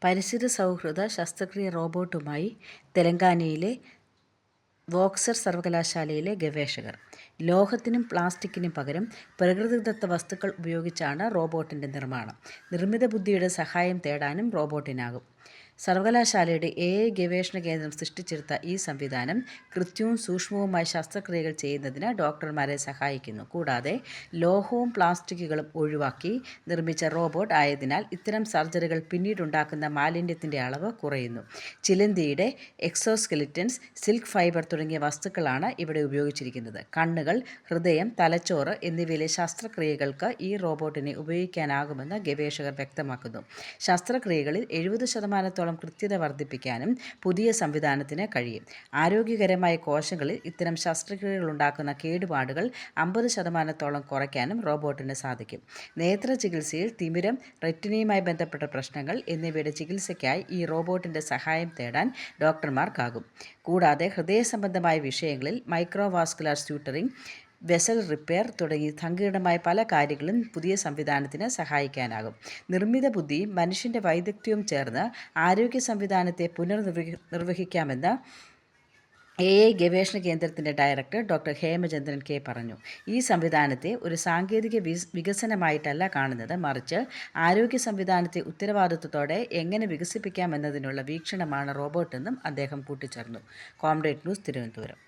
പരിസ്ഥിതി സൗഹൃദ ശസ്ത്രക്രിയ റോബോട്ടുമായി തെലങ്കാനയിലെ വോക്സർ സർവകലാശാലയിലെ ഗവേഷകർ. ലോഹത്തിനും പ്ലാസ്റ്റിക്കിനും പകരം പ്രകൃതിദത്ത വസ്തുക്കൾ ഉപയോഗിച്ചാണ് റോബോട്ടിൻ്റെ നിർമ്മാണം. നിർമ്മിത ബുദ്ധിയുടെ സഹായം തേടാനും റോബോട്ടിനാകും. സർവകലാശാലയുടെ AI ഗവേഷണ കേന്ദ്രം സൃഷ്ടിച്ചെടുത്ത ഈ സംവിധാനം കൃത്യവും സൂക്ഷ്മവുമായ ശസ്ത്രക്രിയകൾ ചെയ്യുന്നതിന് ഡോക്ടർമാരെ സഹായിക്കുന്നു. കൂടാതെ ലോഹവും പ്ലാസ്റ്റിക്കുകളും ഒഴിവാക്കി നിർമ്മിച്ച റോബോട്ട് ആയതിനാൽ ഇത്തരം സർജറികൾ പിന്നീടുണ്ടാക്കുന്ന മാലിന്യത്തിൻ്റെ അളവ് കുറയുന്നു. ചിലന്തിയുടെ എക്സോസ്കെലിറ്റൻസ്, സിൽക്ക് ഫൈബർ തുടങ്ങിയ വസ്തുക്കളാണ് ഇവിടെ ഉപയോഗിച്ചിരിക്കുന്നത്. കണ്ണുകൾ, ഹൃദയം, തലച്ചോറ് എന്നിവയിലെ ശസ്ത്രക്രിയകൾക്ക് ഈ റോബോട്ടിനെ ഉപയോഗിക്കാനാകുമെന്ന് ഗവേഷകർ വ്യക്തമാക്കുന്നു. ശസ്ത്രക്രിയകളിൽ 70% കൃത്യത വർദ്ധിപ്പിക്കാനും പുതിയ സംവിധാനത്തിന് കഴിയും. ആരോഗ്യകരമായ കോശങ്ങളിൽ ഇത്തരം ശസ്ത്രക്രിയകൾ ഉണ്ടാക്കുന്ന കേടുപാടുകൾ 50% കുറയ്ക്കാനും റോബോട്ടിന് സാധിക്കും. നേത്ര ചികിത്സയിൽ തിമിരം, റെറ്റിനയുമായി ബന്ധപ്പെട്ട പ്രശ്നങ്ങൾ എന്നിവയുടെ ചികിത്സയ്ക്കായി ഈ റോബോട്ടിൻ്റെ സഹായം തേടാൻ ഡോക്ടർമാർക്കാകും. കൂടാതെ ഹൃദയ സംബന്ധമായ വിഷയങ്ങളിൽ മൈക്രോവാസ്കുലർ സ്യൂട്ടറിംഗ്, വെസൽ റിപ്പയർ തുടങ്ങി സങ്കീർണമായ പല കാര്യങ്ങളും പുതിയ സംവിധാനത്തിന് സഹായിക്കാനാകും. നിർമ്മിത ബുദ്ധിയും മനുഷ്യൻ്റെ വൈദഗ്ധ്യവും ചേർന്ന് ആരോഗ്യ സംവിധാനത്തെ പുനർനിർവഹിക്കാമെന്ന് AI ഗവേഷണ കേന്ദ്രത്തിൻ്റെ ഡയറക്ടർ ഡോക്ടർ ഹേമചന്ദ്രൻ K പറഞ്ഞു. ഈ സംവിധാനത്തെ ഒരു സാങ്കേതിക വികസനമായിട്ടല്ല കാണുന്നത്, മറിച്ച് ആരോഗ്യ സംവിധാനത്തെ ഉത്തരവാദിത്വത്തോടെ എങ്ങനെ വികസിപ്പിക്കാമെന്നതിനുള്ള വീക്ഷണമാണ് റോബോട്ടെന്നും അദ്ദേഹം കൂട്ടിച്ചേർത്തു. Comrade news, Thiruvananthapuram.